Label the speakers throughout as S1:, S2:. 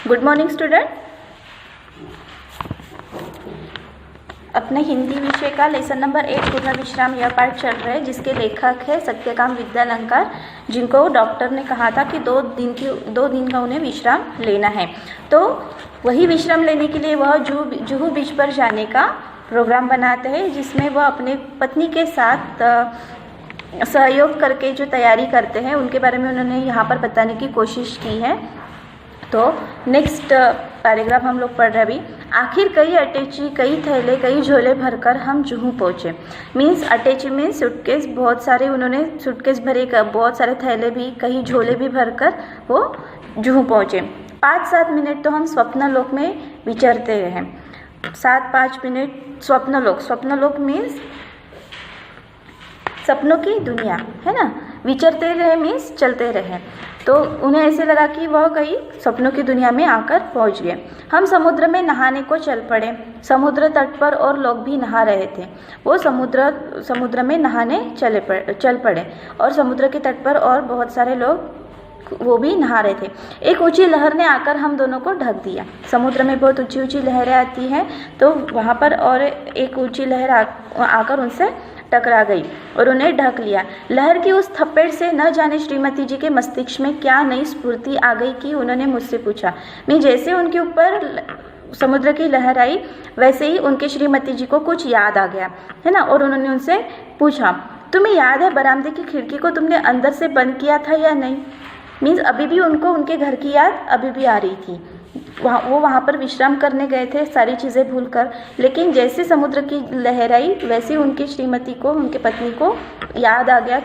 S1: Good morning student. अपने हिंदी विषय का लेसन नंबर 8 पूर्ण विश्राम यह पाठ चल रहा है, जिसके लेखक है सत्यकाम विद्यालंकार, जिनको डॉक्टर ने कहा था कि 2 दिन का उन्हें विश्राम लेना है। तो वही विश्राम लेने के लिए वह जुहू बीच पर जाने का प्रोग्राम बनाते हैं, जिसमें वह अपने पत्नी के साथ सहयोग करके जो तैयारी करते हैं उनके बारे में उन्होंने यहाँ पर बताने की कोशिश की है। तो नेक्स्ट पैराग्राफ हम लोग पढ़ रहे अभी। आखिर कई अटैची, कई थैले, कई झोले भरकर हम जुहू पहुँचे। मीन्स अटैची मीन्स सूटकेस, बहुत सारे उन्होंने सूटकेस भरे, बहुत सारे थैले भी, कई झोले भी भरकर वो जुहू पहुँचे। 5-7 मिनट तो हम स्वप्नलोक में विचरते रहे। 7-5 मिनट स्वप्नलोक मीन्स सपनों की दुनिया है ना। विचरते रहे मीन्स चलते रहे। तो उन्हें ऐसे लगा कि वह कहीं सपनों की दुनिया में आकर पहुंच गए। हम समुद्र में नहाने को चल पड़े। समुद्र तट पर और लोग भी नहा रहे थे। वो समुद्र में नहाने चल पड़े और समुद्र के तट पर और बहुत सारे लोग वो भी नहा रहे थे। एक ऊंची लहर ने आकर हम दोनों को ढक दिया। समुद्र में बहुत ऊंची ऊंची लहरें आती हैं, तो वहाँ पर और एक ऊंची लहर आकर उनसे टकरा गई और उन्हें ढक लिया। लहर की उस थप्पड़ से न जाने श्रीमती जी के मस्तिष्क में क्या नई स्फूर्ति आ गई कि उन्होंने मुझसे पूछा। मैं जैसे उनके ऊपर समुद्र की लहर आई, वैसे ही उनके श्रीमती जी को कुछ याद आ गया है ना। और उन्होंने उनसे पूछा, तुम्हें याद है बरामदे की खिड़की को तुमने अंदर से बंद किया था या नहीं। मीन्स अभी भी उनको उनके घर की याद अभी भी आ रही थी। वो वहाँ पर विश्राम करने गए थे सारी चीज़ें भूलकर, लेकिन जैसे समुद्र की लहर आई वैसे उनकी श्रीमती को, उनके पत्नी को याद आ गया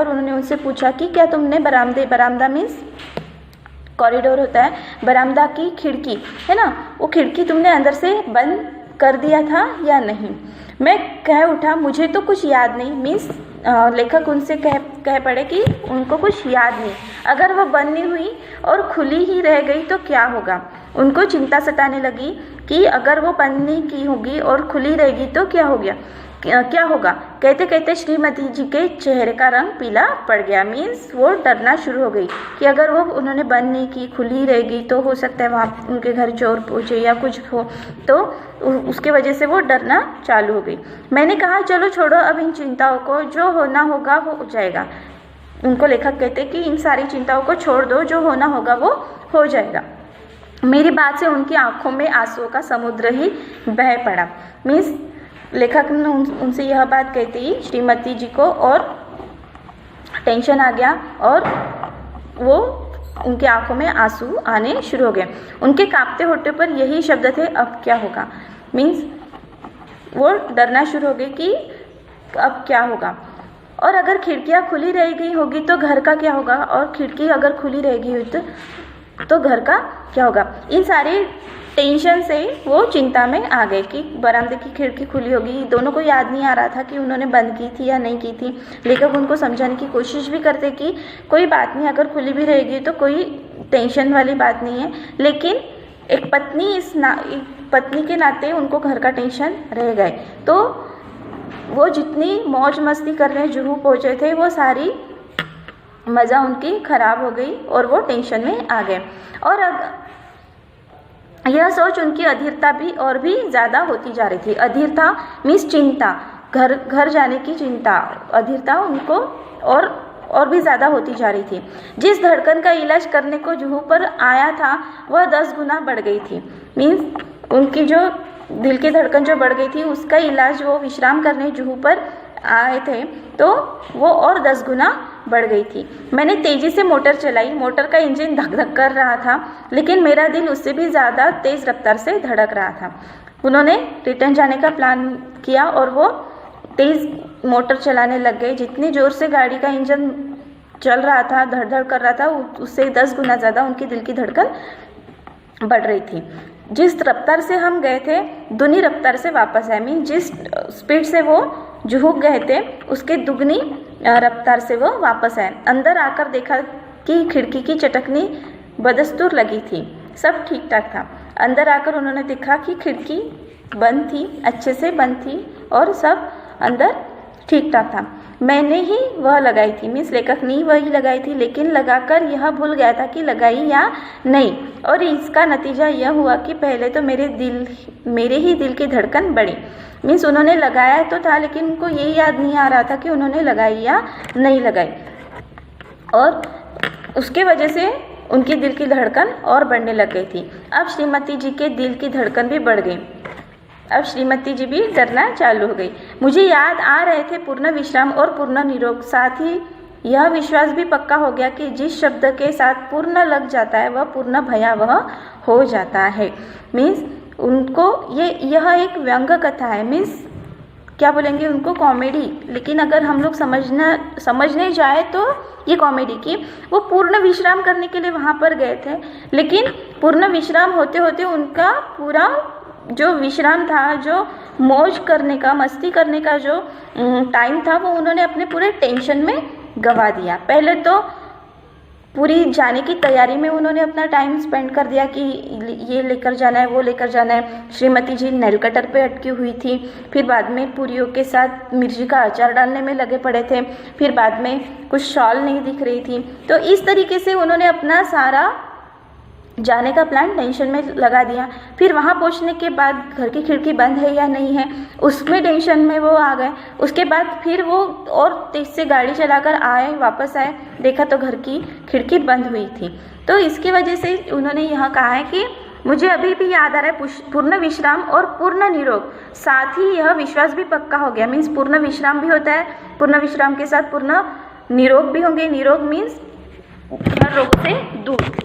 S1: और उन्होंने उनसे पूछा कि क्या तुमने बरामदा मीन्स कॉरिडोर होता है, बरामदा की खिड़की है ना, वो खिड़की तुमने अंदर से बंद कर दिया था या नहीं। मैं कह उठा, मुझे तो कुछ याद नहीं। मीन्स लेखक उनसे कह पड़े कि उनको कुछ याद नहीं। अगर वह बंद नहीं हुई और खुली ही रह गई तो क्या होगा। उनको चिंता सताने लगी कि अगर वो बंद नहीं की होगी और खुली रहेगी तो क्या होगा। कहते कहते श्रीमती जी के चेहरे का रंग पीला पड़ गया। मीन्स वो डरना शुरू हो गई कि अगर वो उन्होंने बंद नहीं की, खुली रहेगी तो हो सकता है वहाँ उनके घर चोर पहुँचे या कुछ हो, तो उसके वजह से वो डरना चालू हो गई। मैंने कहा, चलो छोड़ो अब इन चिंताओं को, जो होना होगा वो हो जाएगा। उनको लेखक कहते कि इन सारी चिंताओं को छोड़ दो, जो होना होगा वो हो जाएगा। मेरी बात से उनकी आंखों में आंसुओं का समुद्र ही बह पड़ा। मीन्स लेखक ने उनसे यह बात कहते ही श्रीमती जी को और टेंशन आ गया और वो उनकी आंखों में आंसू आने शुरू हो गए। उनके कांपते होठों पर यही शब्द थे, अब क्या होगा। मीन्स वो डरना शुरू हो गए कि अब क्या होगा। और अगर खिड़कियाँ खुली रह गई होगी तो घर का क्या होगा, और खिड़की अगर खुली रहेगी हुई तो घर का क्या होगा। इन सारी टेंशन से वो चिंता में आ गए कि बरामदे की खिड़की खुली होगी। दोनों को याद नहीं आ रहा था कि उन्होंने बंद की थी या नहीं की थी। लेखक उनको समझाने की कोशिश भी करते कि कोई बात नहीं, अगर खुली भी रहेगी तो कोई टेंशन वाली बात नहीं है। लेकिन एक पत्नी के नाते उनको घर का टेंशन रह गए। तो वो जितनी मौज मस्ती करने जुहू पहुँचे थे, वो सारी मज़ा उनकी खराब हो गई और वो टेंशन में आ गए। और अब यह सोच उनकी अधीरता भी और भी ज़्यादा होती जा रही थी। अधीरता मीन्स चिंता, घर जाने की चिंता, अधीरता उनको और भी ज़्यादा होती जा रही थी। जिस धड़कन का इलाज करने को जुहू पर आया था वह 10 गुना बढ़ गई थी। मीन्स उनकी जो दिल की धड़कन जो बढ़ गई थी, उसका इलाज वो विश्राम करने जुहू पर आए थे तो वो और 10 गुना बढ़ गई थी। मैंने तेज़ी से मोटर चलाई। मोटर का इंजन धक धक कर रहा था, लेकिन मेरा दिल उससे भी ज़्यादा तेज़ रफ्तार से धड़क रहा था। उन्होंने रिटर्न जाने का प्लान किया और वो तेज़ मोटर चलाने लग गए। जितनी ज़ोर से गाड़ी का इंजन चल रहा था, धड़ धड़ कर रहा था, उससे 10 गुना ज़्यादा उनकी दिल की धड़कन बढ़ रही थी। जिस रफ्तार से हम गए थे दुनी रफ्तार से वापस आए। मीन जिस स्पीड से वो जुहू गए थे उसके दुगनी रफ्तार से वो वापस आए। अंदर आकर देखा कि खिड़की की चटकनी बदस्तूर लगी थी, सब ठीक ठाक था। अंदर आकर उन्होंने देखा कि खिड़की बंद थी, अच्छे से बंद थी और सब अंदर ठीक ठाक था। मैंने ही वह लगाई थी, मीन्स लेखक ने ही वही लगाई थी, लेकिन लगाकर यह भूल गया था कि लगाई या नहीं। और इसका नतीजा यह हुआ कि पहले तो मेरे ही दिल की धड़कन बढ़ी। मीन्स उन्होंने लगाया तो था, लेकिन उनको यही याद नहीं आ रहा था कि उन्होंने लगाई या नहीं लगाई, और उसके वजह से उनकी दिल की धड़कन और बढ़ने लग गई थी। अब श्रीमती जी के दिल की धड़कन भी बढ़ गई। अब श्रीमती जी भी डरना चालू हो गई। मुझे याद आ रहे थे पूर्ण विश्राम और पूर्ण निरोग। साथ ही यह विश्वास भी पक्का हो गया कि जिस शब्द के साथ पूर्ण लग जाता है वह पूर्ण भयावह हो जाता है। मीन्स उनको यह एक व्यंग कथा है, मीन्स क्या बोलेंगे उनको, कॉमेडी। लेकिन अगर हम लोग समझने जाए तो ये कॉमेडी की, वो पूर्ण विश्राम करने के लिए वहाँ पर गए थे, लेकिन पूर्ण विश्राम होते होते उनका पूरा जो विश्राम था, जो मौज करने का, मस्ती करने का जो टाइम था, वो उन्होंने अपने पूरे टेंशन में गंवा दिया। पहले तो पूरी जाने की तैयारी में उन्होंने अपना टाइम स्पेंड कर दिया कि ये लेकर जाना है, वो लेकर जाना है। श्रीमती जी नेल कटर पे अटकी हुई थी, फिर बाद में पूरियों के साथ मिर्ची का अचार डालने में लगे पड़े थे, फिर बाद में कुछ शॉल नहीं दिख रही थी। तो इस तरीके से उन्होंने अपना सारा जाने का प्लान टेंशन में लगा दिया। फिर वहाँ पहुँचने के बाद घर की खिड़की बंद है या नहीं है, उसमें टेंशन में वो आ गए। उसके बाद फिर वो और तेज से गाड़ी चलाकर वापस आए, देखा तो घर की खिड़की बंद हुई थी। तो इसकी वजह से उन्होंने यह कहा है कि मुझे अभी भी याद आ रहा है पूर्ण विश्राम और पूर्ण निरोग, साथ ही यह विश्वास भी पक्का हो गया। मीन्स पूर्ण विश्राम भी होता है, पूर्ण विश्राम के साथ पूर्ण निरोग भी होंगे। निरोग मीन्स हर रोग से दूर,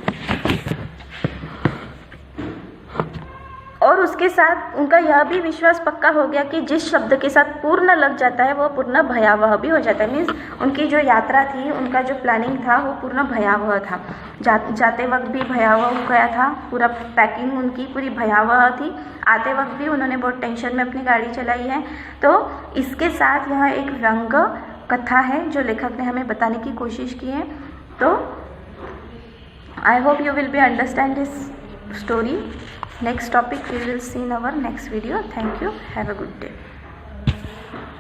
S1: और उसके साथ उनका यह भी विश्वास पक्का हो गया कि जिस शब्द के साथ पूर्ण लग जाता है वह पूर्ण भयावह भी हो जाता है। मीन्स उनकी जो यात्रा थी, उनका जो प्लानिंग था, वो पूर्ण भयावह था। जाते वक्त भी भयावह हो गया था, पूरा पैकिंग उनकी पूरी भयावह थी। आते वक्त भी उन्होंने बहुत टेंशन में अपनी गाड़ी चलाई है। तो इसके साथ यह एक व्यंग कथा है जो लेखक ने हमें बताने की कोशिश की है। तो I hope you will be understand this story. Next topic we will see in our next video. Thank you. Have a good day.